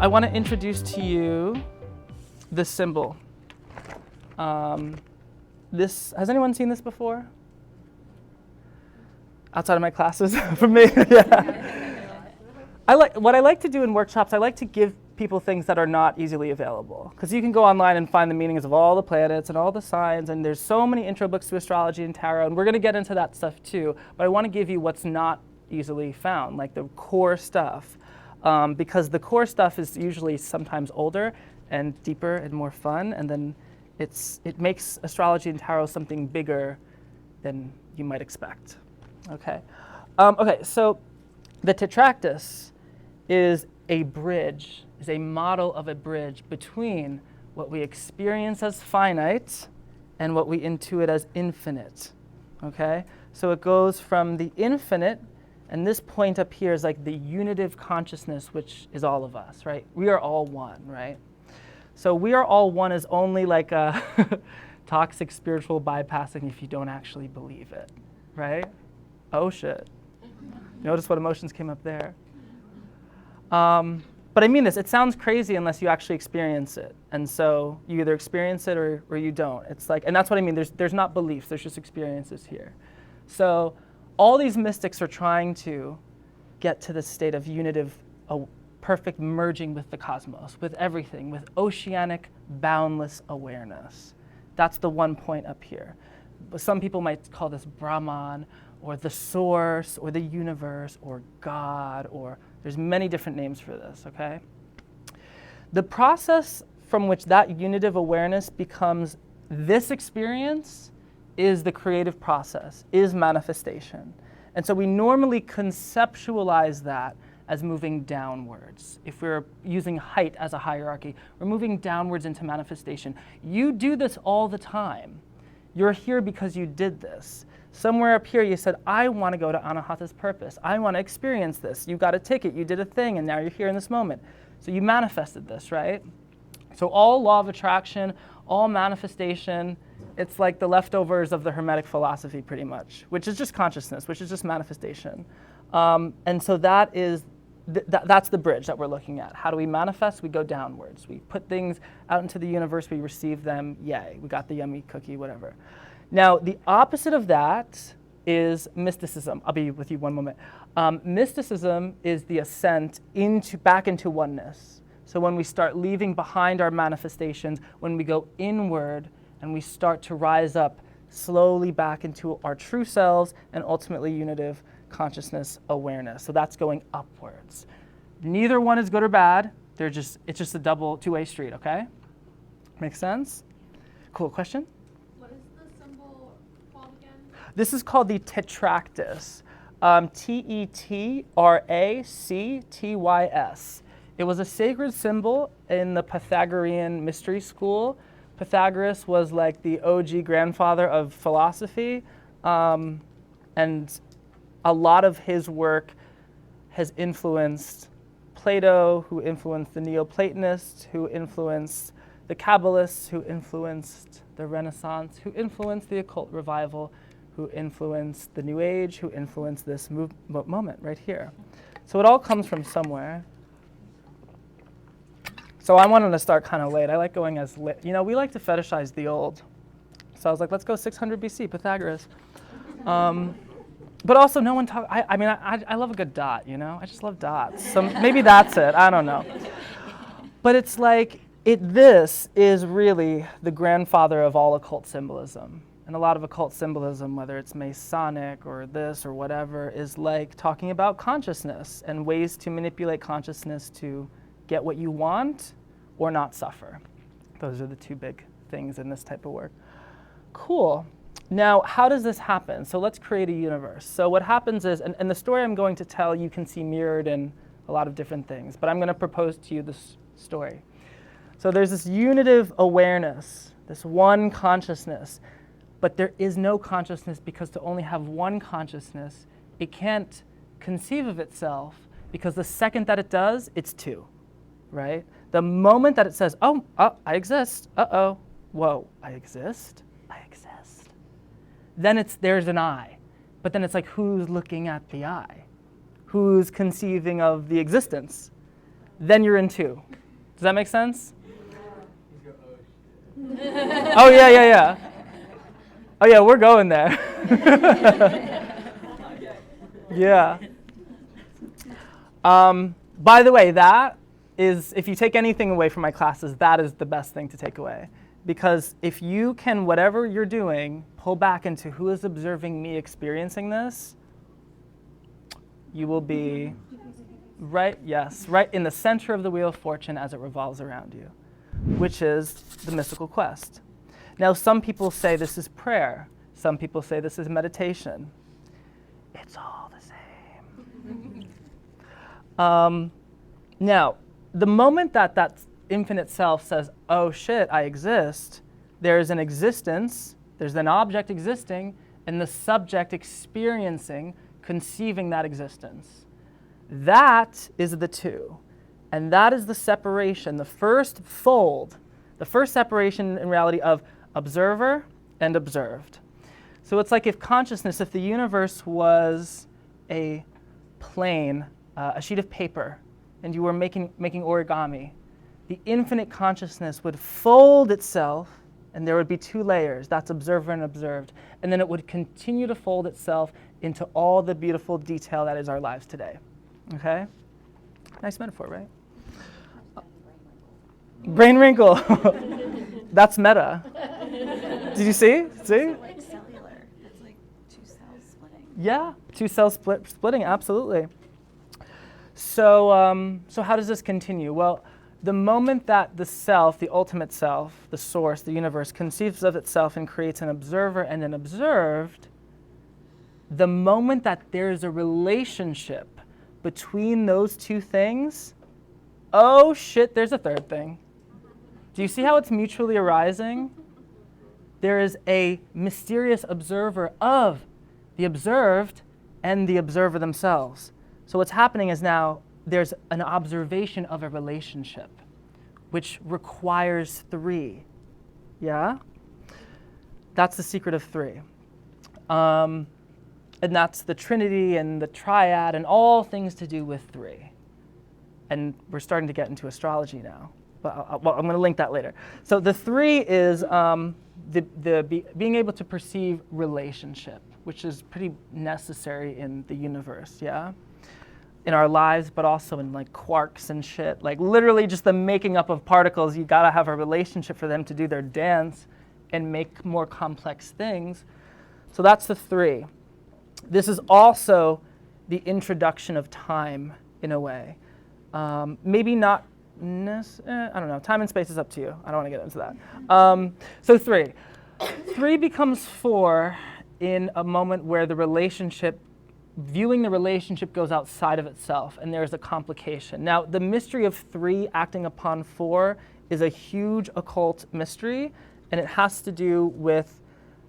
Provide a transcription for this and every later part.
I want to introduce to you this symbol. Has anyone seen this before? Outside of my classes, for me, yeah. What I like to do in workshops, I like to give people things that are not easily available. Because you can go online and find the meanings of all the planets and all the signs, and there's so many intro books to astrology and tarot, and we're going to get into that stuff too. But I want to give you what's not easily found, like the core stuff. Because the core stuff is usually sometimes older and deeper and more fun, and then it makes astrology and tarot something bigger than you might expect. Okay. So the tetractys is a bridge, is a model of a bridge between what we experience as finite and what we intuit as infinite. Okay? So it goes from the infinite, and this point up here is like the unitive consciousness, which is all of us, right? We are all one, right? So we are all one is only like a toxic spiritual bypassing if you don't actually believe it, right? Oh shit. Notice what emotions came up there. But I mean this, it sounds crazy unless you actually experience it. And so you either experience it or you don't. It's like, and that's what I mean, there's not beliefs, there's just experiences here. So all these mystics are trying to get to the state of unitive, a perfect merging with the cosmos, with everything, with oceanic, boundless awareness. That's the one point up here. But some people might call this Brahman, or the source, or the universe, or God, or there's many different names for this, okay? The process from which that unitive awareness becomes this experience is the creative process, is manifestation. And so we normally conceptualize that as moving downwards. If we're using height as a hierarchy, we're moving downwards into manifestation. You do this all the time. You're here because you did this. Somewhere up here you said, I want to go to Anahata's purpose. I want to experience this. You got a ticket, you did a thing, and now you're here in this moment. So you manifested this, right? So all law of attraction, all manifestation, it's like the leftovers of the Hermetic philosophy pretty much, which is just consciousness, which is just manifestation. And so that is, that's the bridge that we're looking at. How do we manifest? We go downwards. We put things out into the universe, we receive them, yay, we got the yummy cookie, whatever. Now, the opposite of that is mysticism. I'll be with you one moment. Mysticism is the ascent back into oneness. So when we start leaving behind our manifestations, when we go inward and we start to rise up slowly back into our true selves and ultimately unitive consciousness awareness. So that's going upwards. Neither one is good or bad. It's just a two-way street, okay? Makes sense? Cool, question? This is called the tetractys, Tetractys. It was a sacred symbol in the Pythagorean mystery school. Pythagoras was like the OG grandfather of philosophy, and a lot of his work has influenced Plato, who influenced the Neoplatonists, who influenced the Kabbalists, who influenced the Renaissance, who influenced the occult revival, who influenced the New Age, who influenced this moment right here. So it all comes from somewhere. So I wanted to start kind of late. I like going as late. You know, we like to fetishize the old. So I was like, let's go 600 BC, Pythagoras. But also no one talk. I love a good dot, you know? I just love dots. So maybe that's it, I don't know. But it's like, this is really the grandfather of all occult symbolism. And a lot of occult symbolism, whether it's Masonic or this or whatever, is like talking about consciousness and ways to manipulate consciousness to get what you want or not suffer. Those are the two big things in this type of work. Cool. Now, how does this happen? So let's create a universe. So what happens is, and the story I'm going to tell you can see mirrored in a lot of different things, but I'm going to propose to you this story. So there's this unitive awareness, this one consciousness. But there is no consciousness because to only have one consciousness, it can't conceive of itself because the second that it does, it's two, right? The moment that it says, oh, I exist, whoa, I exist, then there's an I. But then it's like, who's looking at the I? Who's conceiving of the existence? then you're in 2. Does that make sense? Oh, yeah. Oh, yeah, we're going there. Yeah. By the way, that is, if you take anything away from my classes, that is the best thing to take away. Because if you can, whatever you're doing, pull back into who is observing me experiencing this, you will be right in the center of the Wheel of Fortune as it revolves around you, which is the mystical quest. Now, some people say this is prayer. Some people say this is meditation. It's all the same. Now, the moment that infinite self says, oh shit, I exist, there's an existence, there's an object existing, and the subject experiencing, conceiving that existence. That is the 2. And that is the separation, the first fold, the first separation in reality of observer and observed. So it's like if consciousness, if the universe was a plane, a sheet of paper, and you were making origami, the infinite consciousness would fold itself, and there would be 2 layers. That's observer and observed. And then it would continue to fold itself into all the beautiful detail that is our lives today. Okay? Nice metaphor, right? Brain wrinkle. That's meta. Did you see? It's like cellular. It's like 2 cells splitting. Yeah, 2 cells splitting, absolutely. So how does this continue? Well, the moment that the self, the ultimate self, the source, the universe, conceives of itself and creates an observer and an observed, the moment that there is a relationship between those 2 things, oh shit, there's a third thing. Do you see how it's mutually arising? There is a mysterious observer of the observed and the observer themselves. So what's happening is now there's an observation of a relationship, which requires 3. Yeah? That's the secret of 3. And that's the Trinity and the Triad and all things to do with 3. And we're starting to get into astrology now. But I'm going to link that later. So the 3 is being able to perceive relationship, which is pretty necessary in the universe, yeah? In our lives, but also in like quarks and shit. Like literally just the making up of particles, you gotta have a relationship for them to do their dance and make more complex things. So that's the 3. This is also the introduction of time in a way. Maybe not, I don't know, time and space is up to you. I don't wanna get into that. So 3. 3 becomes 4 in a moment where the relationship, viewing the relationship goes outside of itself, and there's a complication. Now, the mystery of 3 acting upon 4 is a huge occult mystery, and it has to do with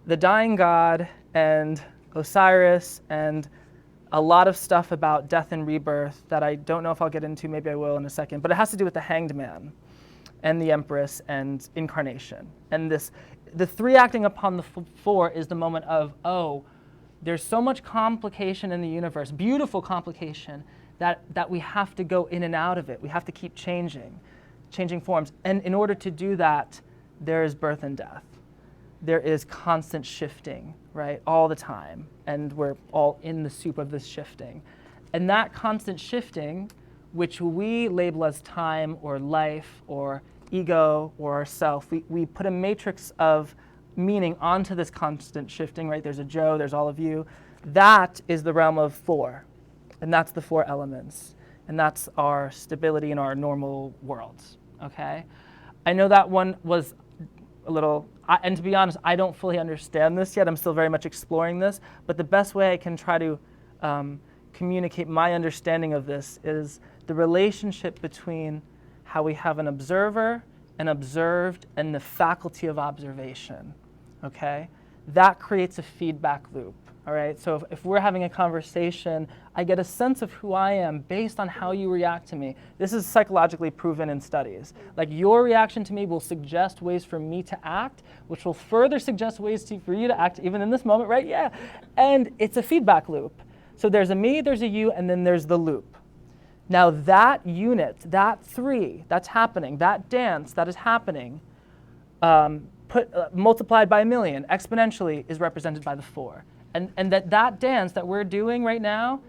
the dying god and Osiris and a lot of stuff about death and rebirth that I don't know if I'll get into, maybe I will in a second, but it has to do with the hanged man and the empress and incarnation. And the 3 acting upon the 4 is the moment of, oh, there's so much complication in the universe, beautiful complication, that we have to go in and out of it. We have to keep changing forms. And in order to do that, there is birth and death. There is constant shifting, right, all the time. And we're all in the soup of this shifting. And that constant shifting, which we label as time or life or ego or self, we put a matrix of meaning onto this constant shifting, right? There's a Joe, there's all of you. That is the realm of 4, and that's the 4 elements, and that's our stability in our normal worlds, okay? I know that one was a little, and to be honest, I don't fully understand this yet. I'm still very much exploring this, but the best way I can try to communicate my understanding of this is the relationship between how we have an observer, an observed, and the faculty of observation. Okay, that creates a feedback loop, all right? So if we're having a conversation, I get a sense of who I am based on how you react to me. This is psychologically proven in studies. Like your reaction to me will suggest ways for me to act, which will further suggest ways for you to act even in this moment, right? Yeah, and it's a feedback loop. So there's a me, there's a you, and then there's the loop. Now that unit, that 3 that's happening, that dance that is happening, multiplied by 1,000,000 exponentially is represented by the 4. And that dance that we're doing right now,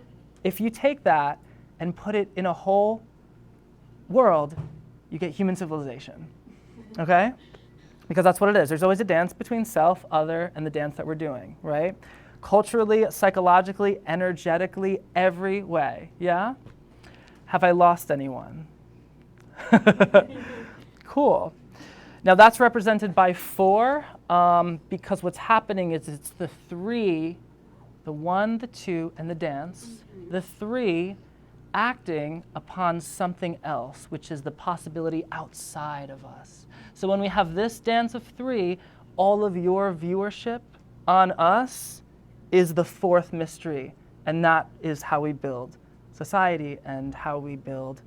if you take that and put it in a whole world, you get human civilization, okay? Because that's what it is. There's always a dance between self, other, and the dance that we're doing, right? Culturally, psychologically, energetically, every way, yeah? Have I lost anyone? Cool. Now that's represented by 4 because what's happening is it's the 3, the 1, the 2, and the dance, the 3 acting upon something else, which is the possibility outside of us. So when we have this dance of 3, all of your viewership on us is the 4th mystery, and that is how we build society and how we build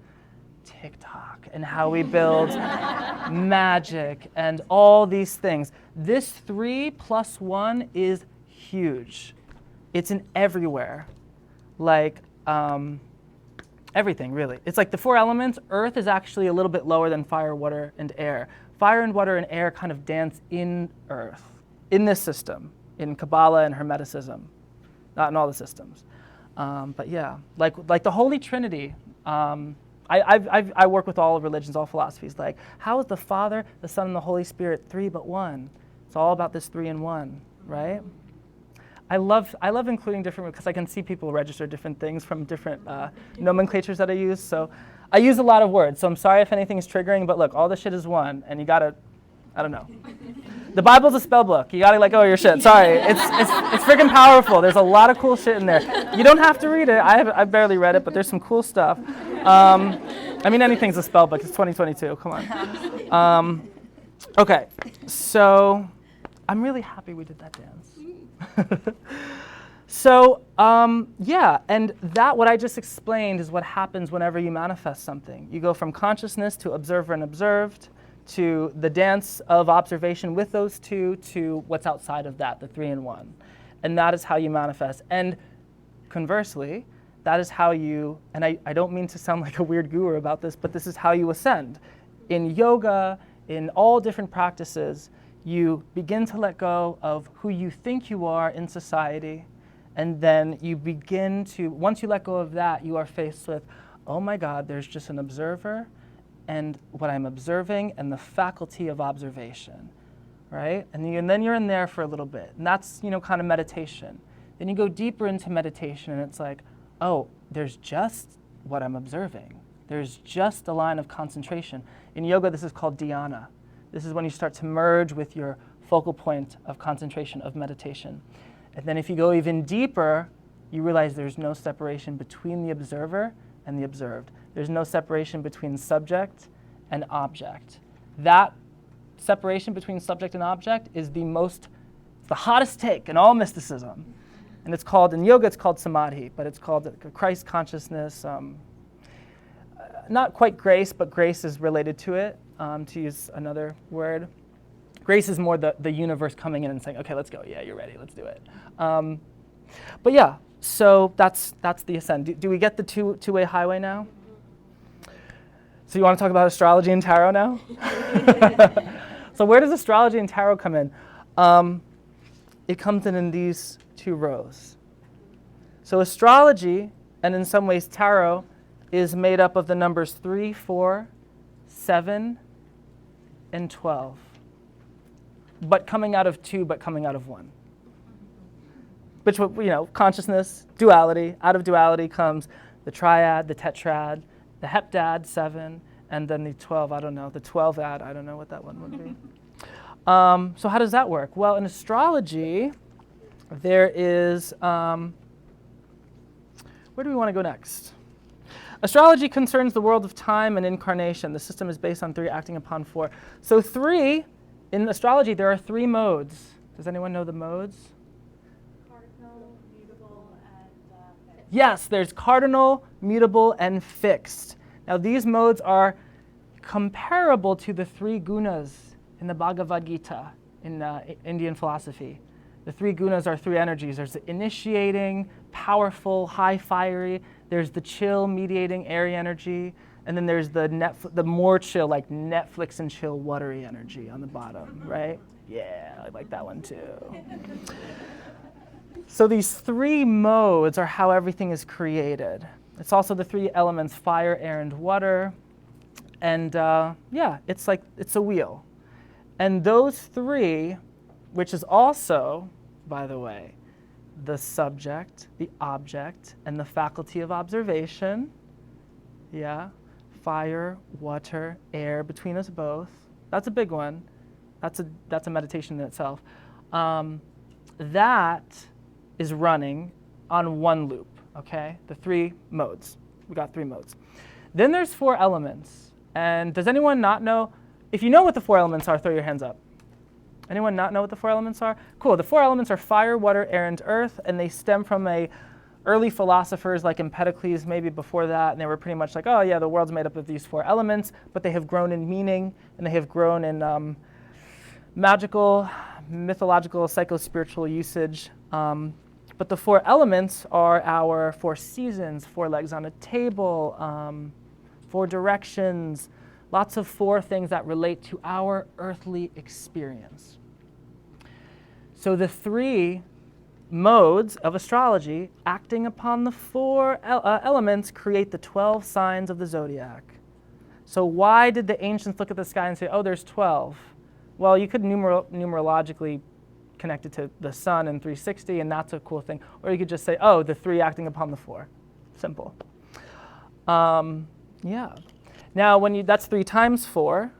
TikTok and how we build magic and all these things. This 3 plus 1 is huge. It's in everywhere, like everything really. It's like the 4 elements. Earth is actually a little bit lower than fire, water, and air. Fire and water and air kind of dance in Earth, in this system, in Kabbalah and Hermeticism, not in all the systems. But yeah, like the Holy Trinity. I work with all religions, all philosophies. Like, how is the Father, the Son, and the Holy Spirit 3 but 1? It's all about this 3 in 1, right? I love including different, because I can see people register different things from different nomenclatures that I use. So I use a lot of words. So I'm sorry if anything is triggering, but look, all this shit is 1, and you gotta, I don't know. The Bible's a spell book. You gotta let go of your shit. Sorry, it's freaking powerful. There's a lot of cool shit in there. You don't have to read it. I barely read it, but there's some cool stuff. I mean, anything's a spell book. It's 2022. Come on. Okay, so I'm really happy we did that dance. So yeah, and that what I just explained is what happens whenever you manifest something. You go from consciousness to observer and observed, to the dance of observation with those 2, to what's outside of that, the 3 in 1. And that is how you manifest. And conversely, that is how you, and I don't mean to sound like a weird guru about this, but this is how you ascend. In yoga, in all different practices, you begin to let go of who you think you are in society, and then you begin to, once you let go of that, you are faced with, oh my God, there's just an observer, and what I'm observing, and the faculty of observation, right? And then you're in there for a little bit, and that's, kind of meditation. Then you go deeper into meditation, and it's like, oh, there's just what I'm observing. There's just a line of concentration. In yoga, this is called dhyana. This is when you start to merge with your focal point of concentration, of meditation. And then if you go even deeper, you realize there's no separation between the observer and the observed. There's no separation between subject and object. That separation between subject and object is the hottest take in all mysticism. And it's called, in yoga, it's called samadhi, but it's called Christ consciousness. Not quite grace, but grace is related to it, to use another word. Grace is more the universe coming in and saying, okay, let's go. Yeah, you're ready. Let's do it. But yeah, so that's the ascend. Do we get the two-way highway now? So you want to talk about astrology and tarot now? So where does astrology and tarot come in? It comes in these 2 rows. So astrology, and in some ways tarot, is made up of the numbers 3, 4, 7, and 12. But coming out of 2, but coming out of 1. Which, consciousness, duality. Out of duality comes the triad, the tetrad, the heptad, 7, and then the 12, I don't know, the 12ad, I don't know what that one would be. So how does that work? Well, in astrology, there is, where do we want to go next? Astrology concerns the world of time and incarnation. The system is based on 3 acting upon 4. So 3, in astrology, there are 3 modes. Does anyone know the modes? Cardinal, mutable, and fixed. Yes, there's cardinal, mutable, and fixed. Now these modes are comparable to the 3 gunas in the Bhagavad Gita in Indian philosophy. The 3 gunas are 3 energies. There's the initiating, powerful, high fiery. There's the chill, mediating, airy energy. And then there's the more chill, like Netflix and chill, watery energy on the bottom, right? Yeah, I like that one too. So these three modes are how everything is created. It's also the three elements, fire, air, and water. And yeah, it's a wheel. And those three, which is also, by the way, the subject, the object, and the faculty of observation. Yeah, fire, water, air, between us both. That's a big one. That's a meditation in itself. That is running on one loop, okay? The three modes. We got three modes. Then there's four elements. And does anyone not know? If you know what the four elements are, throw your hands up. Anyone not know what the four elements are? Cool. The four elements are fire, water, air, and earth, and they stem from early philosophers like Empedocles, maybe before that, and they were pretty much like, oh yeah, the world's made up of these four elements, but they have grown in meaning, and they have grown in magical, mythological, psycho-spiritual usage. But the four elements are our four seasons, four legs on a table, four directions, lots of four things that relate to our earthly experience. So the three modes of astrology acting upon the four elements create the 12 signs of the zodiac. So why did the ancients look at the sky and say, oh, there's 12? Well, you could numerologically connect it to the sun and 360, and that's a cool thing. Or you could just say, oh, the three acting upon the four. Simple. Yeah. Now, that's 3 times 4.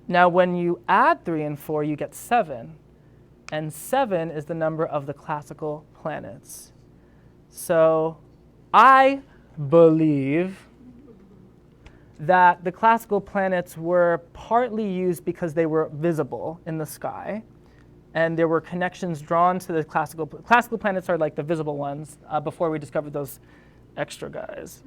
Now, when you add 3 and 4, you get 7. And 7 is the number of the classical planets. So I believe that the classical planets were partly used because they were visible in the sky. And there were connections drawn to the classical planets are like the visible ones before we discovered those extra guys.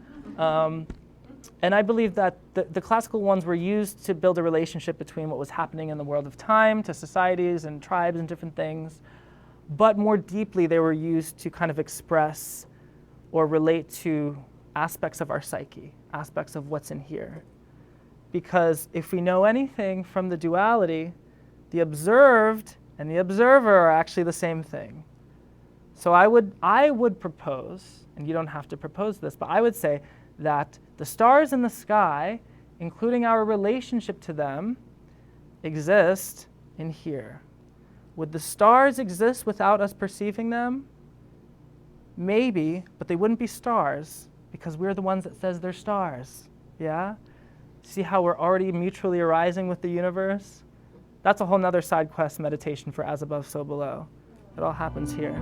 And I believe that the classical ones were used to build a relationship between what was happening in the world of time to societies and tribes and different things. But more deeply, they were used to kind of express or relate to aspects of our psyche, aspects of what's in here. Because if we know anything from the duality, the observed and the observer are actually the same thing. So I would propose, and you don't have to propose this, but I would say that the stars in the sky, including our relationship to them, exist in here. Would the stars exist without us perceiving them? Maybe, but they wouldn't be stars because we're the ones that says they're stars. Yeah? See how we're already mutually arising with the universe? That's a whole nother side quest meditation for As Above, So Below. It all happens here.